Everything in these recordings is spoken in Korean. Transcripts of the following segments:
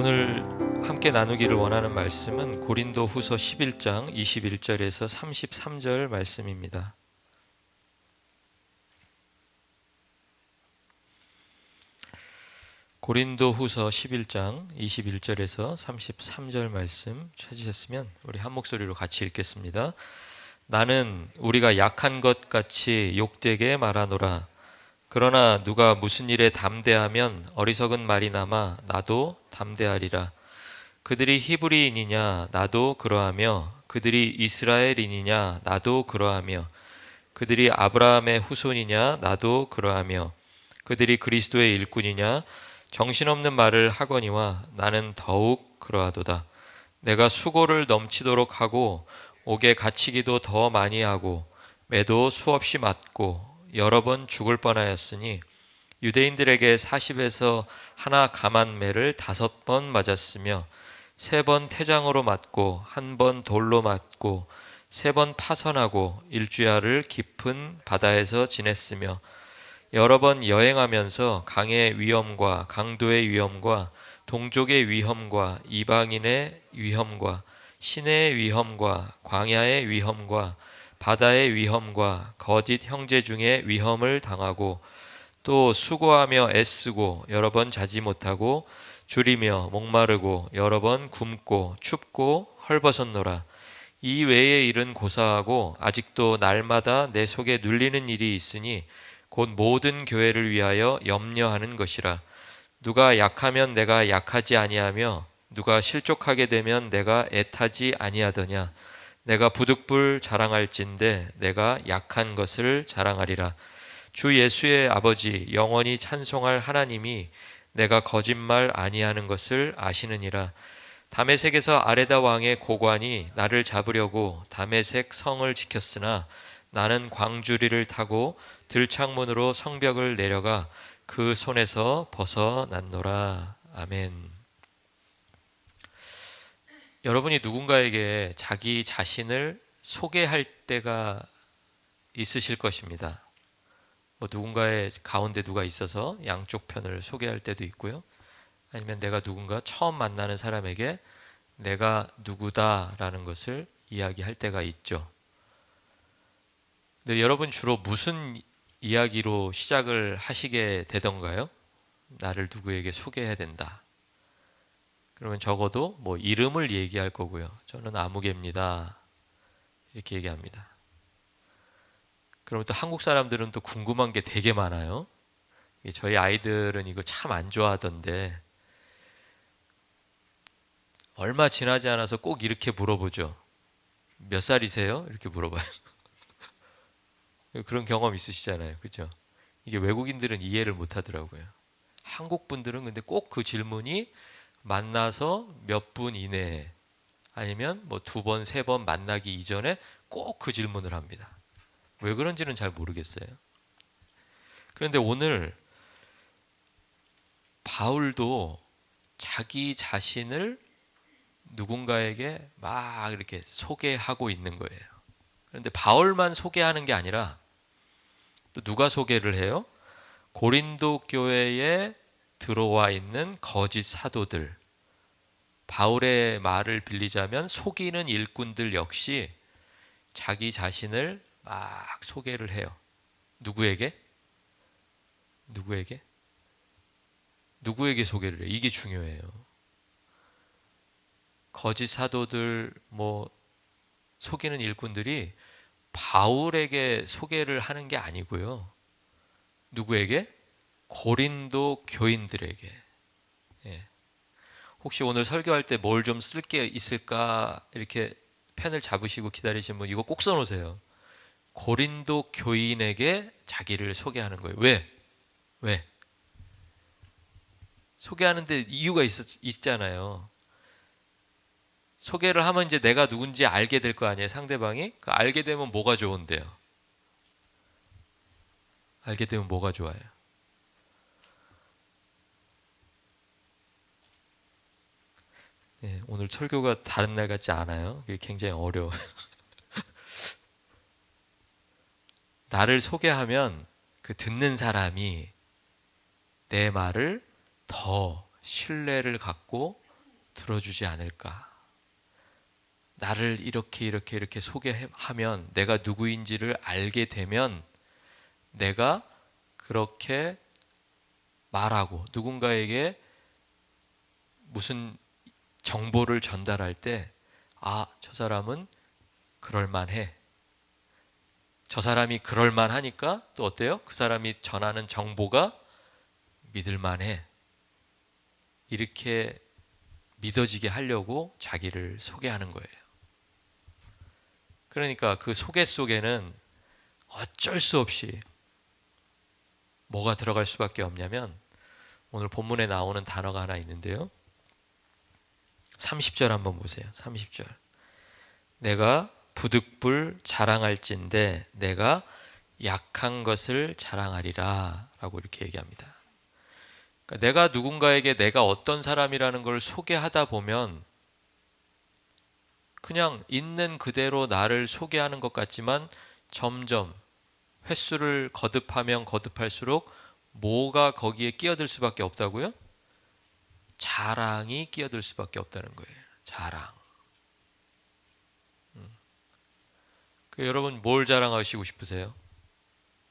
오늘 함께 나누기를 원하는 말씀은 고린도후서 11장 21절에서 33절 말씀입니다. 고린도후서 11장 21절에서 33절 말씀 찾으셨으면 우리 한 목소리로 같이 읽겠습니다. 나는 우리가 약한 것 같이 욕되게 말하노라. 그러나 누가 무슨 일에 담대하면 어리석은 말이 남아 나도 담대하리라. 그들이 히브리인이냐 나도 그러하며 그들이 이스라엘인이냐 나도 그러하며 그들이 아브라함의 후손이냐 나도 그러하며 그들이 그리스도의 일꾼이냐 정신없는 말을 하거니와 나는 더욱 그러하도다. 내가 수고를 넘치도록 하고 옥에 갇히기도 더 많이 하고 매도 수없이 맞고 여러 번 죽을 뻔하였으니 유대인들에게 40에서 하나 감한 매를 5번 맞았으며 3번 태장으로 맞고 1번 돌로 맞고 3번 파선하고 일주야를 깊은 바다에서 지냈으며 여러 번 여행하면서 강의 위험과 강도의 위험과 동족의 위험과 이방인의 위험과 시내의 위험과 광야의 위험과 바다의 위험과 거짓 형제 중에 위험을 당하고 또 수고하며 애쓰고 여러 번 자지 못하고 줄이며 목마르고 여러 번 굶고 춥고 헐벗었노라. 이 외의 일은 고사하고 아직도 날마다 내 속에 눌리는 일이 있으니 곧 모든 교회를 위하여 염려하는 것이라. 누가 약하면 내가 약하지 아니하며 누가 실족하게 되면 내가 애타지 아니하더냐. 내가 부득불 자랑할진대 내가 약한 것을 자랑하리라. 주 예수의 아버지 영원히 찬송할 하나님이 내가 거짓말 아니하는 것을 아시느니라. 다메섹에서 아레다 왕의 고관이 나를 잡으려고 다메섹 성을 지켰으나 나는 광주리를 타고 들창문으로 성벽을 내려가 그 손에서 벗어났노라. 아멘. 여러분이 누군가에게 자기 자신을 소개할 때가 있으실 것입니다. 누군가의 가운데 누가 있어서 양쪽 편을 소개할 때도 있고요. 아니면 내가 누군가 처음 만나는 사람에게 내가 누구다라는 것을 이야기할 때가 있죠. 근데 여러분 주로 무슨 이야기로 시작을 하시게 되던가요? 나를 누구에게 소개해야 된다. 그러면 적어도 이름을 얘기할 거고요. 저는 아무개입니다. 이렇게 얘기합니다. 그러면 또 한국 사람들은 또 궁금한 게 되게 많아요. 저희 아이들은 이거 참 안 좋아하던데 얼마 지나지 않아서 꼭 이렇게 물어보죠. 몇 살이세요? 이렇게 물어봐요. 그런 경험 있으시잖아요. 그렇죠? 이게 외국인들은 이해를 못 하더라고요. 한국 분들은 근데 꼭 그 질문이 만나서 몇 분 이내에 아니면 2번, 3번 만나기 이전에 꼭 그 질문을 합니다. 왜 그런지는 잘 모르겠어요. 그런데 오늘 바울도 자기 자신을 누군가에게 막 이렇게 소개하고 있는 거예요. 그런데 바울만 소개하는 게 아니라 또 누가 소개를 해요? 고린도 교회에 들어와 있는 거짓 사도들, 바울의 말을 빌리자면 속이는 일꾼들 역시 자기 자신을 막 소개를 해요. 누구에게? 누구에게? 누구에게 소개를 해요? 이게 중요해요. 거짓 사도들, 속이는 일꾼들이 바울에게 소개를 하는 게 아니고요. 누구에게? 고린도 교인들에게. 예. 혹시 오늘 설교할 때 뭘 좀 쓸 게 있을까 이렇게 펜을 잡으시고 기다리신 분 이거 꼭 써놓으세요. 고린도 교인에게 자기를 소개하는 거예요. 왜? 왜? 소개하는데 이유가 있잖아요. 소개를 하면 이제 내가 누군지 알게 될 거 아니에요, 상대방이? 알게 되면 뭐가 좋은데요? 알게 되면 뭐가 좋아요? 네, 오늘 설교가 다른 날 같지 않아요? 이게 굉장히 어려워요. 나를 소개하면 그 듣는 사람이 내 말을 더 신뢰를 갖고 들어주지 않을까? 나를 이렇게 소개하면, 내가 누구인지를 알게 되면 내가 그렇게 말하고 누군가에게 무슨 정보를 전달할 때, 아, 저 사람은 그럴만해. 저 사람이 그럴만하니까 또 어때요? 그 사람이 전하는 정보가 믿을만해. 이렇게 믿어지게 하려고 자기를 소개하는 거예요. 그러니까 그 소개 속에는 어쩔 수 없이 뭐가 들어갈 수밖에 없냐면, 오늘 본문에 나오는 단어가 하나 있는데요. 30절 한번 보세요. 30절. 내가 부득불 자랑할진대 내가 약한 것을 자랑하리라 라고 이렇게 얘기합니다. 그러니까 내가 누군가에게 내가 어떤 사람이라는 걸 소개하다 보면 그냥 있는 그대로 나를 소개하는 것 같지만 점점 횟수를 거듭하면 거듭할수록 뭐가 거기에 끼어들 수밖에 없다고요? 자랑이 끼어들 수밖에 없다는 거예요. 자랑. 여러분 뭘 자랑하시고 싶으세요?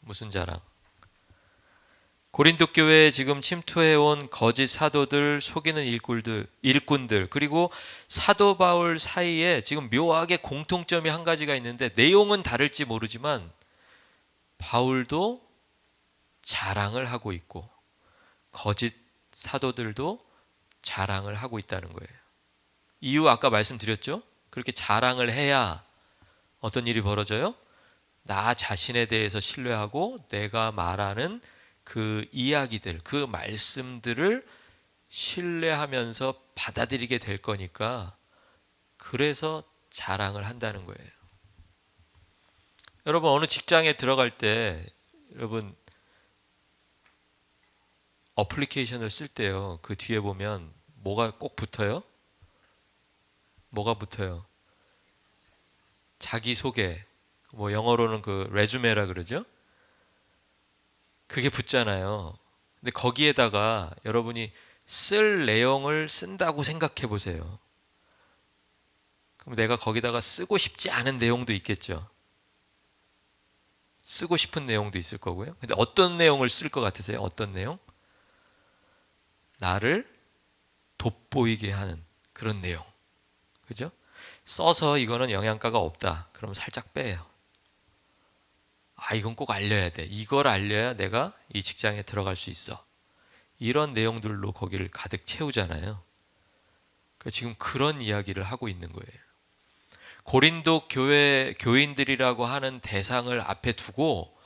무슨 자랑? 고린도 교회에 지금 침투해온 거짓 사도들, 속이는 일꾼들, 그리고 사도 바울 사이에 지금 묘하게 공통점이 한 가지가 있는데, 내용은 다를지 모르지만 바울도 자랑을 하고 있고 거짓 사도들도 자랑을 하고 있다는 거예요. 이유 아까 말씀드렸죠? 그렇게 자랑을 해야 어떤 일이 벌어져요? 나 자신에 대해서 신뢰하고 내가 말하는 그 이야기들, 그 말씀들을 신뢰하면서 받아들이게 될 거니까, 그래서 자랑을 한다는 거예요. 여러분 어느 직장에 들어갈 때 여러분 어플리케이션을 쓸 때요, 그 뒤에 보면 뭐가 꼭 붙어요? 뭐가 붙어요? 자기소개, 뭐 영어로는 그 레주메라 그러죠? 그게 붙잖아요. 근데 거기에다가 여러분이 쓸 내용을 쓴다고 생각해 보세요. 그럼 내가 거기다가 쓰고 싶지 않은 내용도 있겠죠. 쓰고 싶은 내용도 있을 거고요. 근데 어떤 내용을 쓸 것 같으세요? 어떤 내용? 나를 돋보이게 하는 그런 내용. 그죠? 써서 이거는 영양가가 없다. 그러면 살짝 빼요. 아, 이건 꼭 알려야 돼. 이걸 알려야 내가 이 직장에 들어갈 수 있어. 이런 내용들로 거기를 가득 채우잖아요. 그러니까 지금 그런 이야기를 하고 있는 거예요. 고린도 교회 교인들이라고 하는 대상을 앞에 두고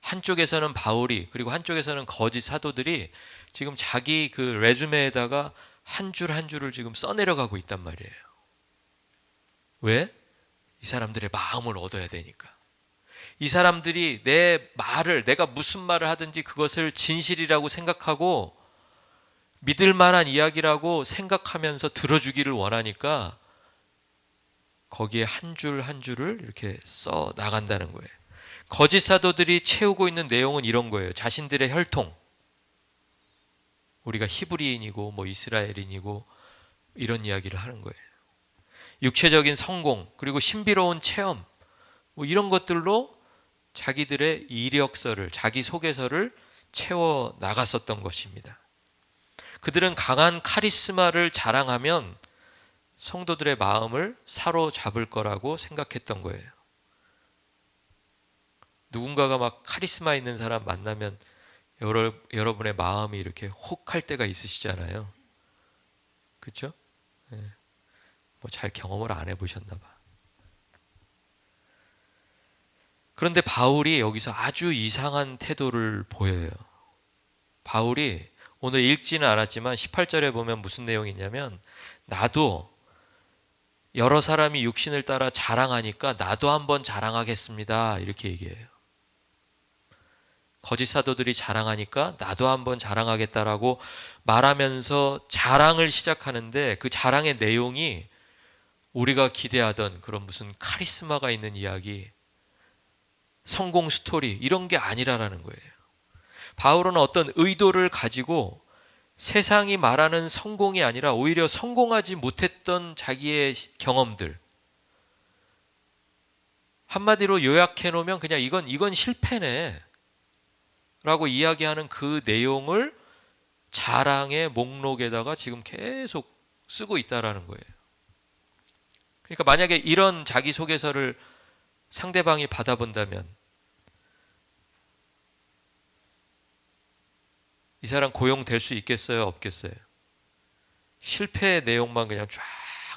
한쪽에서는 바울이, 그리고 한쪽에서는 거짓 사도들이 지금 자기 그 레주메에다가 한 줄 한 줄을 지금 써내려가고 있단 말이에요. 왜? 이 사람들의 마음을 얻어야 되니까. 이 사람들이 내 말을, 내가 무슨 말을 하든지 그것을 진실이라고 생각하고 믿을 만한 이야기라고 생각하면서 들어주기를 원하니까 거기에 한 줄 한 줄을 이렇게 써 나간다는 거예요. 거짓 사도들이 채우고 있는 내용은 이런 거예요. 자신들의 혈통. 우리가 히브리인이고 뭐 이스라엘인이고 이런 이야기를 하는 거예요. 육체적인 성공, 그리고 신비로운 체험, 뭐 이런 것들로 자기들의 이력서를, 자기소개서를 채워 나갔었던 것입니다. 그들은 강한 카리스마를 자랑하면 성도들의 마음을 사로잡을 거라고 생각했던 거예요. 누군가가 막 카리스마 있는 사람 만나면 여러분의 마음이 이렇게 혹할 때가 있으시잖아요. 그렇죠? 네. 뭐 잘 경험을 안 해보셨나 봐. 그런데 바울이 여기서 아주 이상한 태도를 보여요. 바울이 오늘 읽지는 않았지만 18절에 보면 무슨 내용이 있냐면, 나도 여러 사람이 육신을 따라 자랑하니까 나도 한번 자랑하겠습니다. 이렇게 얘기해요. 거짓 사도들이 자랑하니까 나도 한번 자랑하겠다라고 말하면서 자랑을 시작하는데, 그 자랑의 내용이 우리가 기대하던 그런 무슨 카리스마가 있는 이야기, 성공 스토리 이런 게 아니라라는 거예요. 바울은 어떤 의도를 가지고 세상이 말하는 성공이 아니라 오히려 성공하지 못했던 자기의 경험들, 한마디로 요약해 놓으면 그냥 이건 실패네 라고 이야기하는 그 내용을 자랑의 목록에다가 지금 계속 쓰고 있다라는 거예요. 그러니까 만약에 이런 자기소개서를 상대방이 받아본다면 이 사람 고용될 수 있겠어요? 없겠어요? 실패의 내용만 그냥 쫙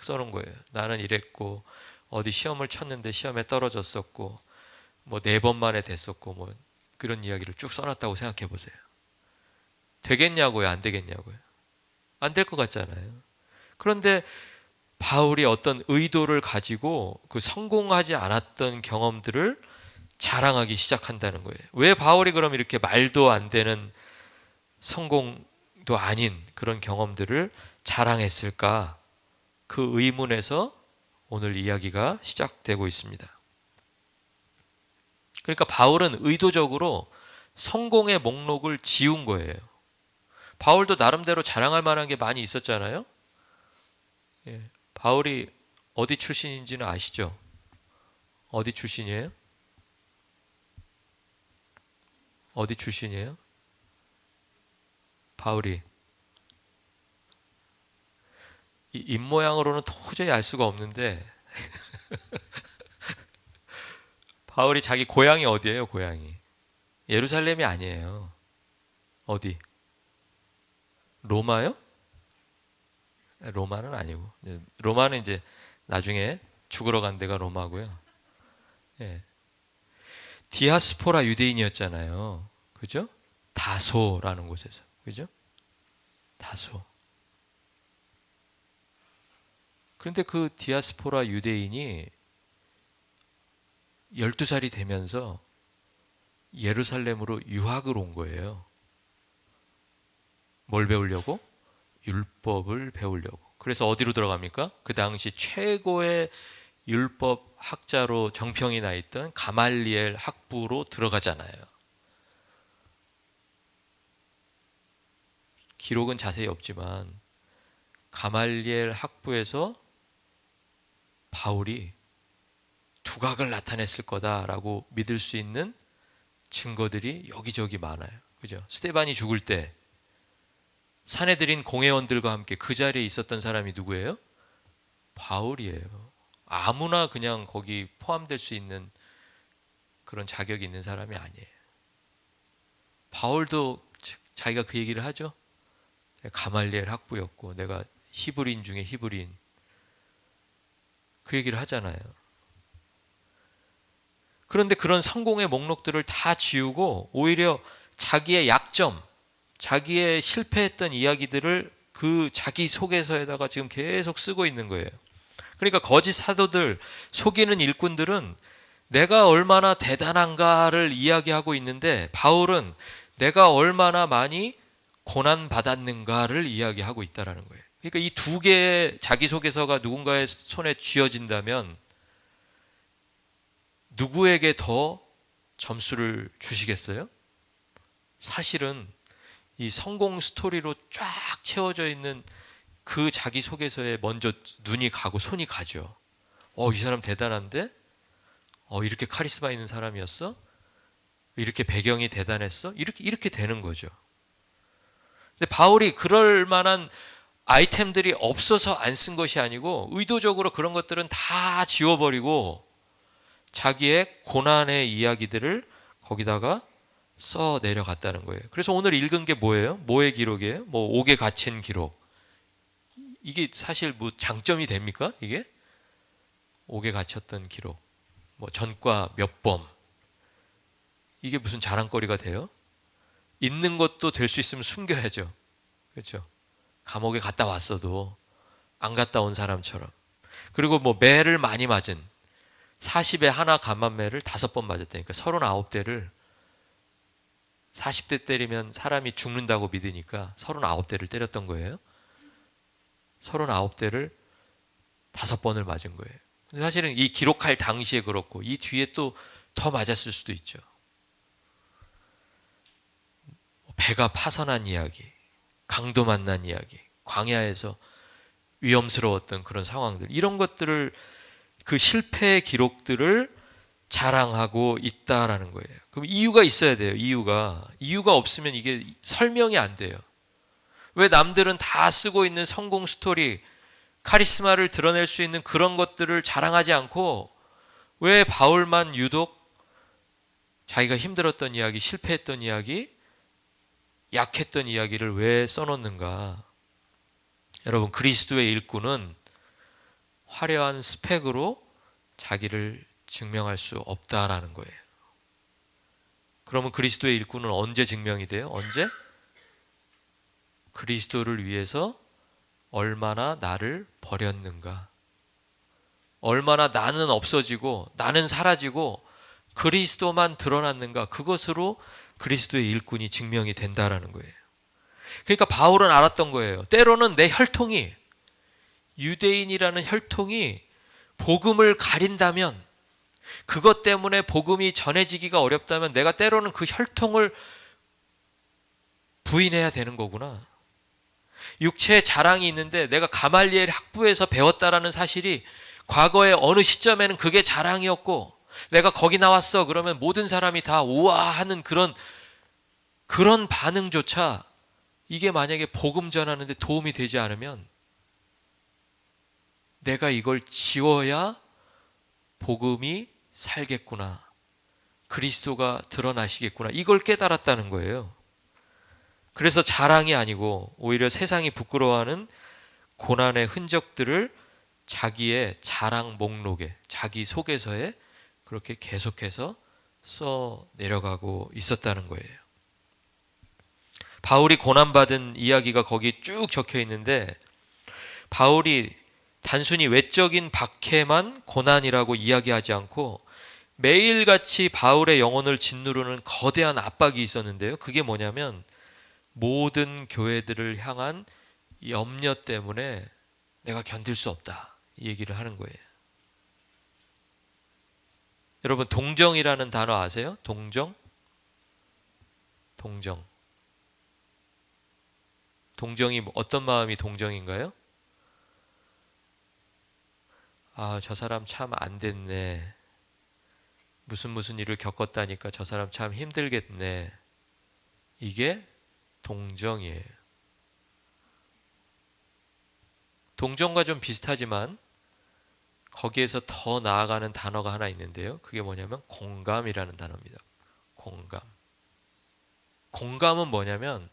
써놓은 거예요. 나는 이랬고 어디 시험을 쳤는데 시험에 떨어졌었고 뭐 4번 만에 됐었고 뭐 그런 이야기를 쭉 써놨다고 생각해 보세요. 되겠냐고요? 안 되겠냐고요? 안 될 것 같잖아요. 그런데 바울이 어떤 의도를 가지고 그 성공하지 않았던 경험들을 자랑하기 시작한다는 거예요. 왜 바울이 그럼 이렇게 말도 안 되는 성공도 아닌 그런 경험들을 자랑했을까? 그 의문에서 오늘 이야기가 시작되고 있습니다. 그러니까 바울은 의도적으로 성공의 목록을 지운 거예요. 바울도 나름대로 자랑할 만한 게 많이 있었잖아요. 예, 바울이 어디 출신인지는 아시죠? 어디 출신이에요? 어디 출신이에요? 바울이 이 입모양으로는 도저히 알 수가 없는데 바울이 자기 고향이 어디예요? 고향이 예루살렘이 아니에요. 어디? 로마요? 로마는 아니고 로마는 이제 나중에 죽으러 간 데가 로마고요. 예. 디아스포라 유대인이었잖아요. 그죠? 다소라는 곳에서. 그죠? 다소. 그런데 그 디아스포라 유대인이 12살이 되면서 예루살렘으로 유학을 온 거예요. 뭘 배우려고? 율법을 배우려고. 그래서 어디로 들어갑니까? 그 당시 최고의 율법 학자로 정평이 나 있던 가말리엘 학부로 들어가잖아요. 기록은 자세히 없지만 가말리엘 학부에서 바울이 두각을 나타냈을 거다라고 믿을 수 있는 증거들이 여기저기 많아요. 그죠? 스데반이 죽을 때 사내들인 공회원들과 함께 그 자리에 있었던 사람이 누구예요? 바울이에요. 아무나 그냥 거기 포함될 수 있는 그런 자격이 있는 사람이 아니에요. 바울도 자기가 그 얘기를 하죠. 가말리엘 학부였고 내가 히브리인 중에 히브리인. 그 얘기를 하잖아요. 그런데 그런 성공의 목록들을 다 지우고 오히려 자기의 약점, 자기의 실패했던 이야기들을 그 자기 소개서에다가 지금 계속 쓰고 있는 거예요. 그러니까 거짓 사도들, 속이는 일꾼들은 내가 얼마나 대단한가를 이야기하고 있는데 바울은 내가 얼마나 많이 고난받았는가를 이야기하고 있다는 거예요. 그러니까 이 두 개의 자기소개서가 누군가의 손에 쥐어진다면 누구에게 더 점수를 주시겠어요? 사실은 이 성공 스토리로 쫙 채워져 있는 그 자기소개서에 먼저 눈이 가고 손이 가죠. 이 사람 대단한데? 이렇게 카리스마 있는 사람이었어? 이렇게 배경이 대단했어? 이렇게 되는 거죠. 근데 바울이 그럴 만한 아이템들이 없어서 안 쓴 것이 아니고 의도적으로 그런 것들은 다 지워버리고 자기의 고난의 이야기들을 거기다가 써 내려갔다는 거예요. 그래서 오늘 읽은 게 뭐예요? 뭐의 기록이에요? 뭐 옥에 갇힌 기록. 이게 사실 뭐 장점이 됩니까? 이게? 옥에 갇혔던 기록. 뭐 전과 몇 범. 이게 무슨 자랑거리가 돼요? 있는 것도 될 수 있으면 숨겨야죠. 그렇죠? 감옥에 갔다 왔어도 안 갔다 온 사람처럼. 그리고 뭐 매를 많이 맞은 40에 하나 감한매를 5번 맞았다니까 39대를 40대 때리면 사람이 죽는다고 믿으니까 39대를 때렸던 거예요. 39대를 5번을 맞은 거예요. 사실은 이 기록할 당시에 그렇고 이 뒤에 또 더 맞았을 수도 있죠. 배가 파선한 이야기. 강도 만난 이야기, 광야에서 위험스러웠던 그런 상황들, 이런 것들을, 그 실패의 기록들을 자랑하고 있다라는 거예요. 그럼 이유가 있어야 돼요. 이유가 없으면 이게 설명이 안 돼요. 왜 남들은 다 쓰고 있는 성공 스토리, 카리스마를 드러낼 수 있는 그런 것들을 자랑하지 않고 왜 바울만 유독 자기가 힘들었던 이야기, 실패했던 이야기, 약했던 이야기를 왜 써놓는가? 여러분, 그리스도의 일꾼은 화려한 스펙으로 자기를 증명할 수 없다라는 거예요. 그러면 그리스도의 일꾼은 언제 증명이 돼요? 언제? 그리스도를 위해서 얼마나 나를 버렸는가? 얼마나 나는 없어지고 나는 사라지고 그리스도만 드러났는가? 그것으로 그리스도의 일꾼이 증명이 된다라는 거예요. 그러니까 바울은 알았던 거예요. 때로는 내 혈통이, 유대인이라는 혈통이 복음을 가린다면, 그것 때문에 복음이 전해지기가 어렵다면 내가 때로는 그 혈통을 부인해야 되는 거구나. 육체의 자랑이 있는데 내가 가말리엘 학부에서 배웠다라는 사실이 과거에 어느 시점에는 그게 자랑이었고, 내가 거기 나왔어 그러면 모든 사람이 다 우와 하는 그런 반응조차 이게 만약에 복음 전하는데 도움이 되지 않으면 내가 이걸 지워야 복음이 살겠구나, 그리스도가 드러나시겠구나, 이걸 깨달았다는 거예요. 그래서 자랑이 아니고 오히려 세상이 부끄러워하는 고난의 흔적들을 자기의 자랑 목록에, 자기 소개서에 그렇게 계속해서 써 내려가고 있었다는 거예요. 바울이 고난받은 이야기가 거기 쭉 적혀 있는데, 바울이 단순히 외적인 박해만 고난이라고 이야기하지 않고 매일같이 바울의 영혼을 짓누르는 거대한 압박이 있었는데요. 그게 뭐냐면 모든 교회들을 향한 염려 때문에 내가 견딜 수 없다, 이 얘기를 하는 거예요. 여러분, 동정이라는 단어 아세요? 동정? 동정이 어떤 마음이 동정인가요? 아, 저 사람 참 안 됐네. 무슨 일을 겪었다니까 저 사람 참 힘들겠네. 이게 동정이에요. 동정과 좀 비슷하지만 거기에서 더 나아가는 단어가 하나 있는데요. 그게 뭐냐면 공감이라는 단어입니다. 공감은 뭐냐면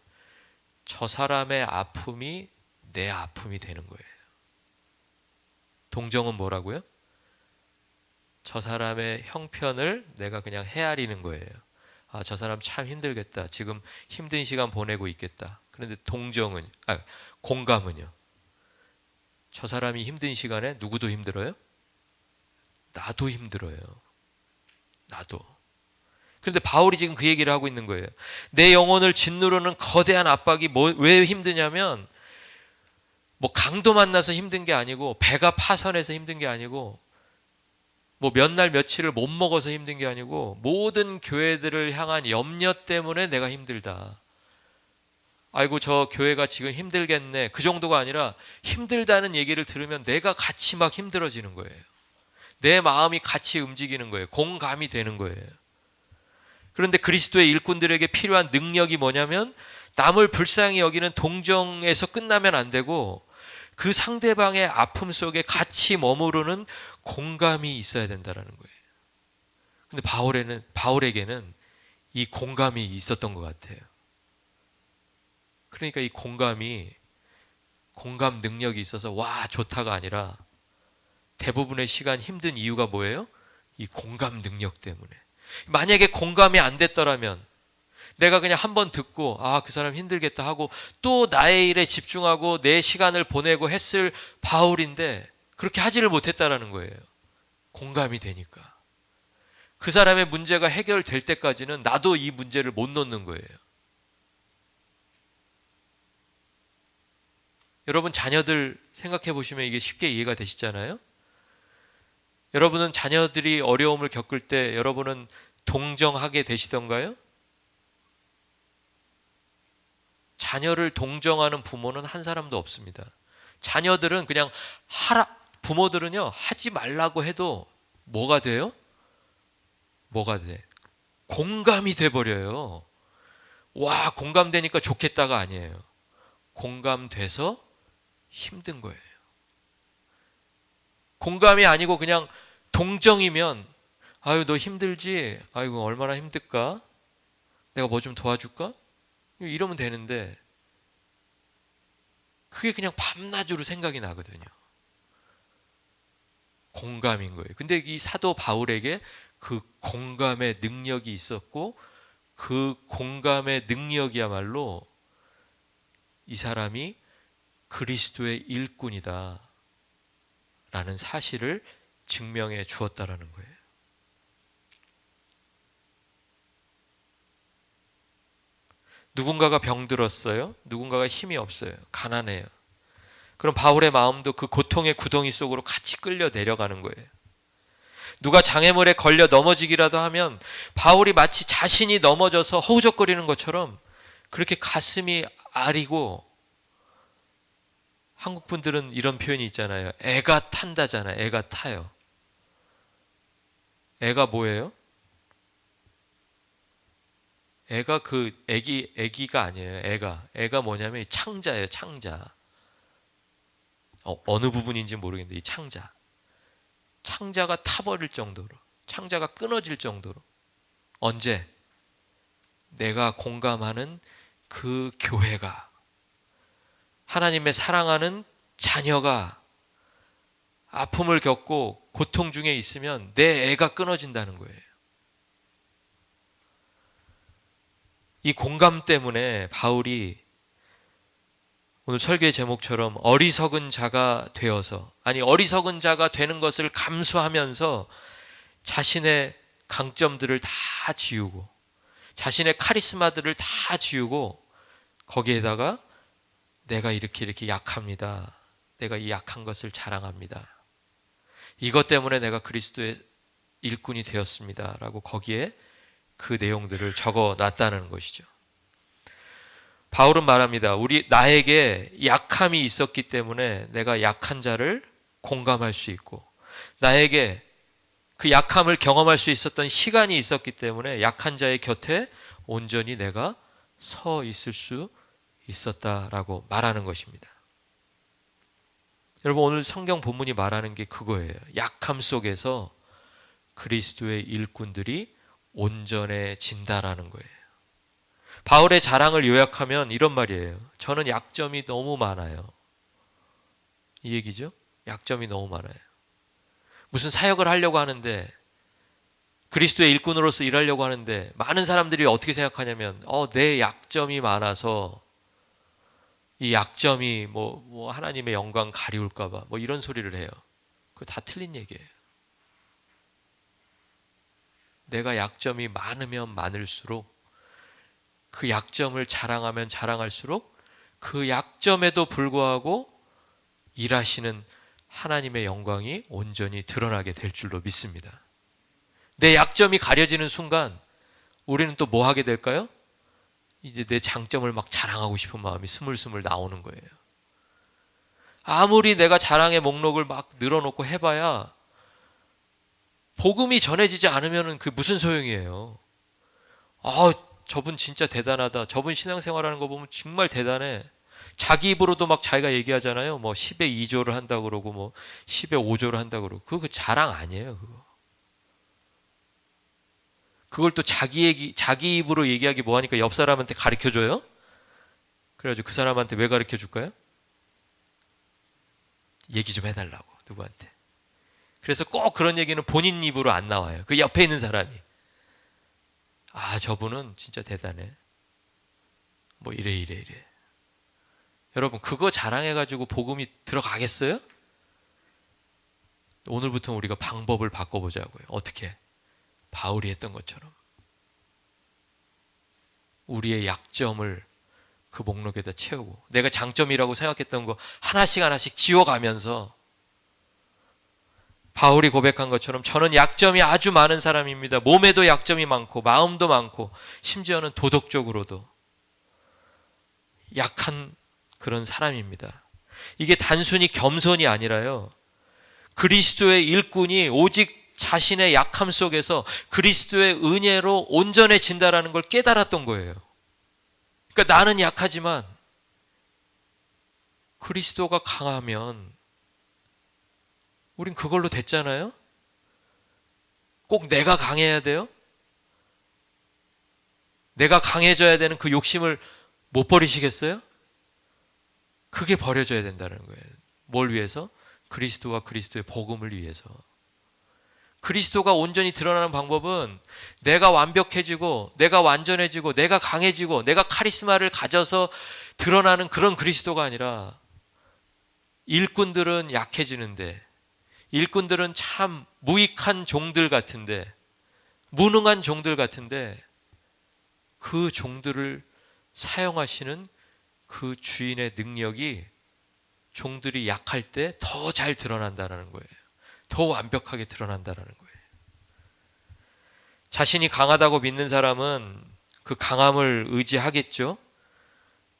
저 사람의 아픔이 내 아픔이 되는 거예요. 동정은 뭐라고요? 저 사람의 형편을 내가 그냥 헤아리는 거예요. 아, 저 사람 참 힘들겠다. 지금 힘든 시간 보내고 있겠다. 그런데 공감은요? 저 사람이 힘든 시간에 누구도 힘들어요? 나도 힘들어요. 나도. 그런데 바울이 지금 그 얘기를 하고 있는 거예요. 내 영혼을 짓누르는 거대한 압박이 왜 힘드냐면, 강도 만나서 힘든 게 아니고, 배가 파선해서 힘든 게 아니고, 몇 날 며칠을 못 먹어서 힘든 게 아니고, 모든 교회들을 향한 염려 때문에 내가 힘들다. 아이고, 저 교회가 지금 힘들겠네. 그 정도가 아니라 힘들다는 얘기를 들으면 내가 같이 막 힘들어지는 거예요. 내 마음이 같이 움직이는 거예요. 공감이 되는 거예요. 그런데 그리스도의 일꾼들에게 필요한 능력이 뭐냐면, 남을 불쌍히 여기는 동정에서 끝나면 안 되고 그 상대방의 아픔 속에 같이 머무르는 공감이 있어야 된다는 거예요. 근데 바울에게는 이 공감이 있었던 것 같아요. 그러니까 이 공감 능력이 있어서 와 좋다가 아니라, 대부분의 시간 힘든 이유가 뭐예요? 이 공감 능력 때문에. 만약에 공감이 안 됐더라면, 내가 그냥 한번 듣고 그 사람 힘들겠다 하고 또 나의 일에 집중하고 내 시간을 보내고 했을 바울인데, 그렇게 하지를 못했다라는 거예요. 공감이 되니까. 그 사람의 문제가 해결될 때까지는 나도 이 문제를 못 놓는 거예요. 여러분, 자녀들 생각해 보시면 이게 쉽게 이해가 되시잖아요? 여러분은 자녀들이 어려움을 겪을 때 여러분은 동정하게 되시던가요? 자녀를 동정하는 부모는 한 사람도 없습니다. 자녀들은 그냥 부모들은요, 하지 말라고 해도 뭐가 돼요? 뭐가 돼? 공감이 돼버려요. 와, 공감되니까 좋겠다가 아니에요. 공감돼서 힘든 거예요. 공감이 아니고 그냥 동정이면, 아유, 너 힘들지? 아이고, 얼마나 힘들까? 내가 뭐 좀 도와줄까? 이러면 되는데, 그게 그냥 밤낮으로 생각이 나거든요. 공감인 거예요. 근데 이 사도 바울에게 그 공감의 능력이 있었고, 그 공감의 능력이야말로 이 사람이 그리스도의 일꾼이다 라는 사실을 증명해 주었다라는 거예요. 누군가가 병들었어요. 누군가가 힘이 없어요. 가난해요. 그럼 바울의 마음도 그 고통의 구덩이 속으로 같이 끌려 내려가는 거예요. 누가 장애물에 걸려 넘어지기라도 하면 바울이 마치 자신이 넘어져서 허우적거리는 것처럼 그렇게 가슴이 아리고, 한국 분들은 이런 표현이 있잖아요. 애가 탄다잖아요. 애가 타요. 애가 뭐예요? 애가 애기가 아니에요. 애가 뭐냐면 창자예요. 창자. 어느 부분인지 모르겠는데 이 창자가 타버릴 정도로, 창자가 끊어질 정도로. 언제? 내가 공감하는 그 교회가, 하나님의 사랑하는 자녀가 아픔을 겪고 고통 중에 있으면 내 애가 끊어진다는 거예요. 이 공감 때문에 바울이 오늘 설교의 제목처럼 어리석은 자가 되어서, 어리석은 자가 되는 것을 감수하면서 자신의 강점들을 다 지우고 자신의 카리스마들을 다 지우고 거기에다가 내가 이렇게 약합니다. 내가 이 약한 것을 자랑합니다. 이것 때문에 내가 그리스도의 일꾼이 되었습니다. 라고 거기에 그 내용들을 적어 놨다는 것이죠. 바울은 말합니다. 나에게 약함이 있었기 때문에 내가 약한 자를 공감할 수 있고, 나에게 그 약함을 경험할 수 있었던 시간이 있었기 때문에 약한 자의 곁에 온전히 내가 서 있을 수 있었다라고 말하는 것입니다. 여러분, 오늘 성경 본문이 말하는 게 그거예요. 약함 속에서 그리스도의 일꾼들이 온전해진다라는 거예요. 바울의 자랑을 요약하면 이런 말이에요. 저는 약점이 너무 많아요. 이 얘기죠? 약점이 너무 많아요. 무슨 사역을 하려고 하는데, 그리스도의 일꾼으로서 일하려고 하는데 많은 사람들이 어떻게 생각하냐면 내 약점이 많아서 이 약점이 뭐 하나님의 영광 가리울까 봐 이런 소리를 해요. 그거 다 틀린 얘기예요. 내가 약점이 많으면 많을수록, 그 약점을 자랑하면 자랑할수록 그 약점에도 불구하고 일하시는 하나님의 영광이 온전히 드러나게 될 줄로 믿습니다. 내 약점이 가려지는 순간 우리는 또 뭐 하게 될까요? 이제 내 장점을 막 자랑하고 싶은 마음이 스물스물 나오는 거예요. 아무리 내가 자랑의 목록을 막 늘어놓고 해봐야 복음이 전해지지 않으면 그게 무슨 소용이에요. 저분 진짜 대단하다. 저분 신앙생활하는 거 보면 정말 대단해. 자기 입으로도 막 자기가 얘기하잖아요. 10에 2조를 한다고 그러고 10에 5조를 한다고 그러고. 그거 자랑 아니에요. 그걸 또 자기 입으로 얘기하기 뭐하니까 옆 사람한테 가르쳐줘요? 그래가지고 그 사람한테 왜 가르쳐줄까요? 얘기 좀 해달라고, 누구한테. 그래서 꼭 그런 얘기는 본인 입으로 안 나와요. 그 옆에 있는 사람이. 저분은 진짜 대단해. 이래. 여러분, 그거 자랑해가지고 복음이 들어가겠어요? 오늘부터 우리가 방법을 바꿔보자고요. 어떻게? 바울이 했던 것처럼 우리의 약점을 그 목록에다 채우고, 내가 장점이라고 생각했던 거 하나씩 지워가면서, 바울이 고백한 것처럼 저는 약점이 아주 많은 사람입니다. 몸에도 약점이 많고 마음도 많고 심지어는 도덕적으로도 약한 그런 사람입니다. 이게 단순히 겸손이 아니라요, 그리스도의 일꾼이 오직 자신의 약함 속에서 그리스도의 은혜로 온전해진다라는 걸 깨달았던 거예요. 그러니까 나는 약하지만 그리스도가 강하면 우린 그걸로 됐잖아요. 꼭 내가 강해야 돼요? 내가 강해져야 되는 그 욕심을 못 버리시겠어요? 그게 버려져야 된다는 거예요. 뭘 위해서? 그리스도와 그리스도의 복음을 위해서. 그리스도가 온전히 드러나는 방법은 내가 완벽해지고 내가 완전해지고 내가 강해지고 내가 카리스마를 가져서 드러나는 그런 그리스도가 아니라, 일꾼들은 약해지는데, 일꾼들은 참 무익한 종들 같은데, 무능한 종들 같은데, 그 종들을 사용하시는 그 주인의 능력이 종들이 약할 때 더 잘 드러난다는 거예요. 더 완벽하게 드러난다는 거예요. 자신이 강하다고 믿는 사람은 그 강함을 의지하겠죠.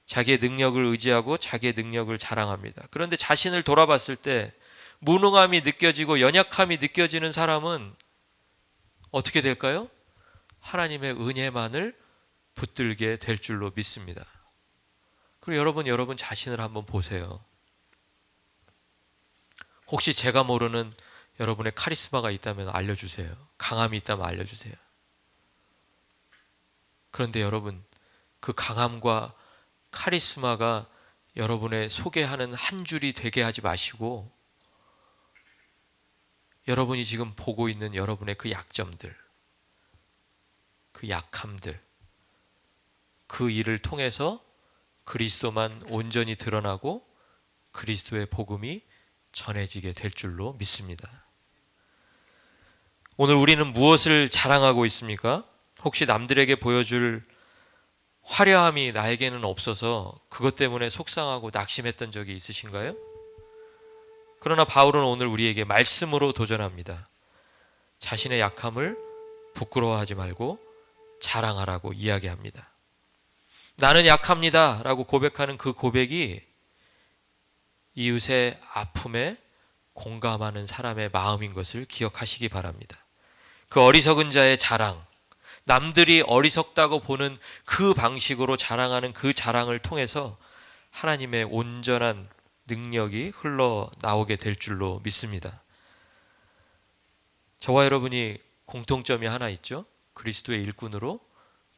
자기의 능력을 의지하고 자기의 능력을 자랑합니다. 그런데 자신을 돌아봤을 때 무능함이 느껴지고 연약함이 느껴지는 사람은 어떻게 될까요? 하나님의 은혜만을 붙들게 될 줄로 믿습니다. 그리고 여러분 자신을 한번 보세요. 혹시 제가 모르는 여러분의 카리스마가 있다면 알려주세요. 강함이 있다면 알려주세요. 그런데 여러분, 그 강함과 카리스마가 여러분의 소개하는 한 줄이 되게 하지 마시고, 여러분이 지금 보고 있는 여러분의 그 약점들, 그 약함들, 그 일을 통해서 그리스도만 온전히 드러나고 그리스도의 복음이 전해지게 될 줄로 믿습니다. 오늘 우리는 무엇을 자랑하고 있습니까? 혹시 남들에게 보여줄 화려함이 나에게는 없어서 그것 때문에 속상하고 낙심했던 적이 있으신가요? 그러나 바울은 오늘 우리에게 말씀으로 도전합니다. 자신의 약함을 부끄러워하지 말고 자랑하라고 이야기합니다. 나는 약합니다 라고 고백하는 그 고백이 이웃의 아픔에 공감하는 사람의 마음인 것을 기억하시기 바랍니다. 그 어리석은 자의 자랑, 남들이 어리석다고 보는 그 방식으로 자랑하는 그 자랑을 통해서 하나님의 온전한 능력이 흘러나오게 될 줄로 믿습니다. 저와 여러분이 공통점이 하나 있죠. 그리스도의 일꾼으로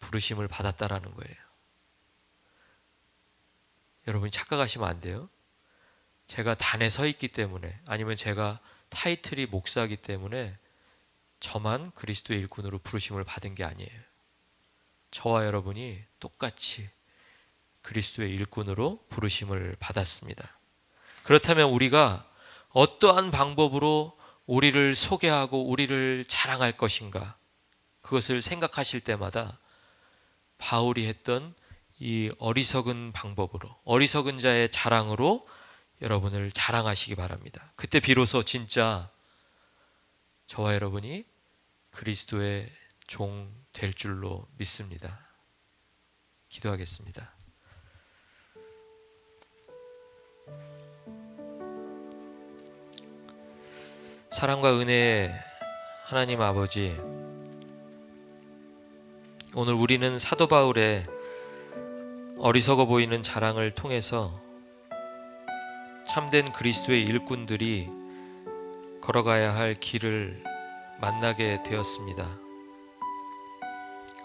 부르심을 받았다라는 거예요. 여러분이 착각하시면 안 돼요. 제가 단에 서 있기 때문에, 아니면 제가 타이틀이 목사이기 때문에 저만 그리스도의 일꾼으로 부르심을 받은 게 아니에요. 저와 여러분이 똑같이 그리스도의 일꾼으로 부르심을 받았습니다. 그렇다면 우리가 어떠한 방법으로 우리를 소개하고 우리를 자랑할 것인가, 그것을 생각하실 때마다 바울이 했던 이 어리석은 방법으로, 어리석은 자의 자랑으로 여러분을 자랑하시기 바랍니다. 그때 비로소 진짜 저와 여러분이 그리스도의 종 될 줄로 믿습니다. 기도하겠습니다. 사랑과 은혜의 하나님 아버지, 오늘 우리는 사도 바울의 어리석어 보이는 자랑을 통해서 참된 그리스도의 일꾼들이 걸어가야 할 길을 만나게 되었습니다.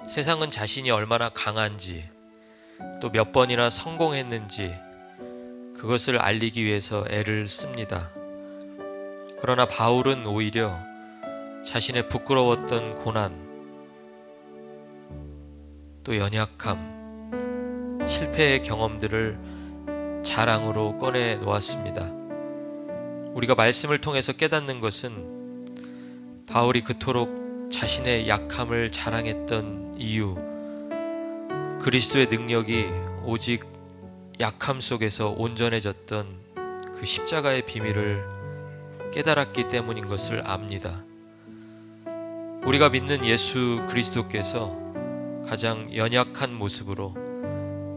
세상은 자신이 얼마나 강한지, 또 몇 번이나 성공했는지 그것을 알리기 위해서 애를 씁니다. 그러나 바울은 오히려 자신의 부끄러웠던 고난, 또 연약함, 실패의 경험들을 자랑으로 꺼내 놓았습니다. 우리가 말씀을 통해서 깨닫는 것은 바울이 그토록 자신의 약함을 자랑했던 이유, 그리스도의 능력이 오직 약함 속에서 온전해졌던 그 십자가의 비밀을 깨달았기 때문인 것을 압니다. 우리가 믿는 예수 그리스도께서 가장 연약한 모습으로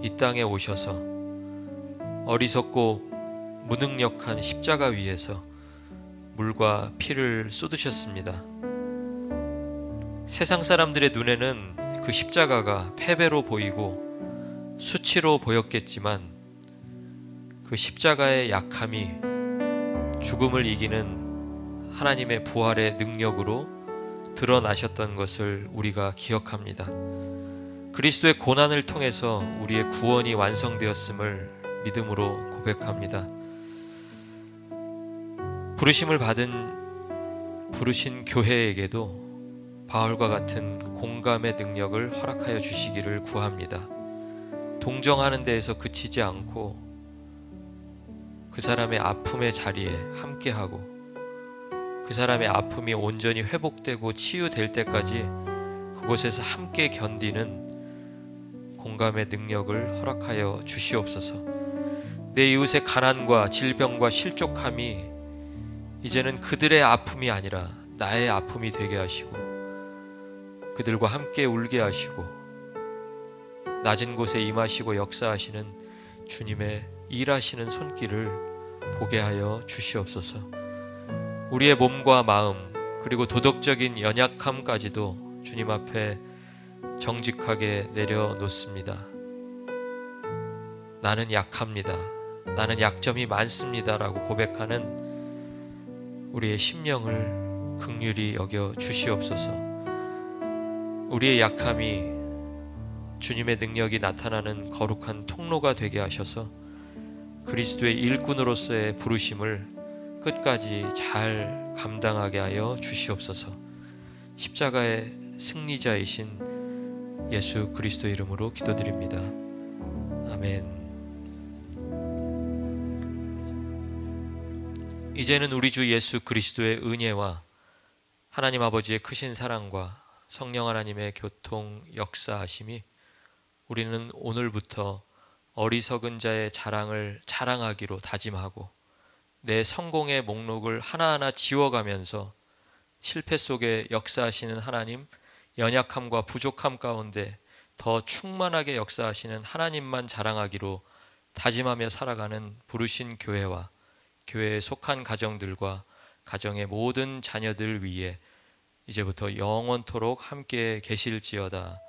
이 땅에 오셔서 어리석고 무능력한 십자가 위에서 물과 피를 쏟으셨습니다. 세상 사람들의 눈에는 그 십자가가 패배로 보이고 수치로 보였겠지만 그 십자가의 약함이 죽음을 이기는 하나님의 부활의 능력으로 드러나셨던 것을 우리가 기억합니다. 그리스도의 고난을 통해서 우리의 구원이 완성되었음을 믿음으로 고백합니다. 부르심을 받은 부르신 교회에게도 바울과 같은 공감의 능력을 허락하여 주시기를 구합니다. 동정하는 데에서 그치지 않고 그 사람의 아픔의 자리에 함께하고 그 사람의 아픔이 온전히 회복되고 치유될 때까지 그곳에서 함께 견디는 공감의 능력을 허락하여 주시옵소서. 내 이웃의 가난과 질병과 실족함이 이제는 그들의 아픔이 아니라 나의 아픔이 되게 하시고 그들과 함께 울게 하시고 낮은 곳에 임하시고 역사하시는 주님의 일하시는 손길을 보게 하여 주시옵소서. 우리의 몸과 마음 그리고 도덕적인 연약함까지도 주님 앞에 정직하게 내려놓습니다. 나는 약합니다. 나는 약점이 많습니다. 라고 고백하는 우리의 심령을 긍휼히 여겨 주시옵소서. 우리의 약함이 주님의 능력이 나타나는 거룩한 통로가 되게 하셔서 그리스도의 일꾼으로서의 부르심을 끝까지 잘 감당하게 하여 주시옵소서. 십자가의 승리자이신 예수 그리스도 이름으로 기도드립니다. 아멘. 이제는 우리 주 예수 그리스도의 은혜와 하나님 아버지의 크신 사랑과 성령 하나님의 교통 역사하심이 우리는 오늘부터 어리석은 자의 자랑을 자랑하기로 다짐하고 내 성공의 목록을 하나하나 지워가면서 실패 속에 역사하시는 하나님, 연약함과 부족함 가운데 더 충만하게 역사하시는 하나님만 자랑하기로 다짐하며 살아가는 부르신 교회와 교회에 속한 가정들과 가정의 모든 자녀들 위에 이제부터 영원토록 함께 계실지어다.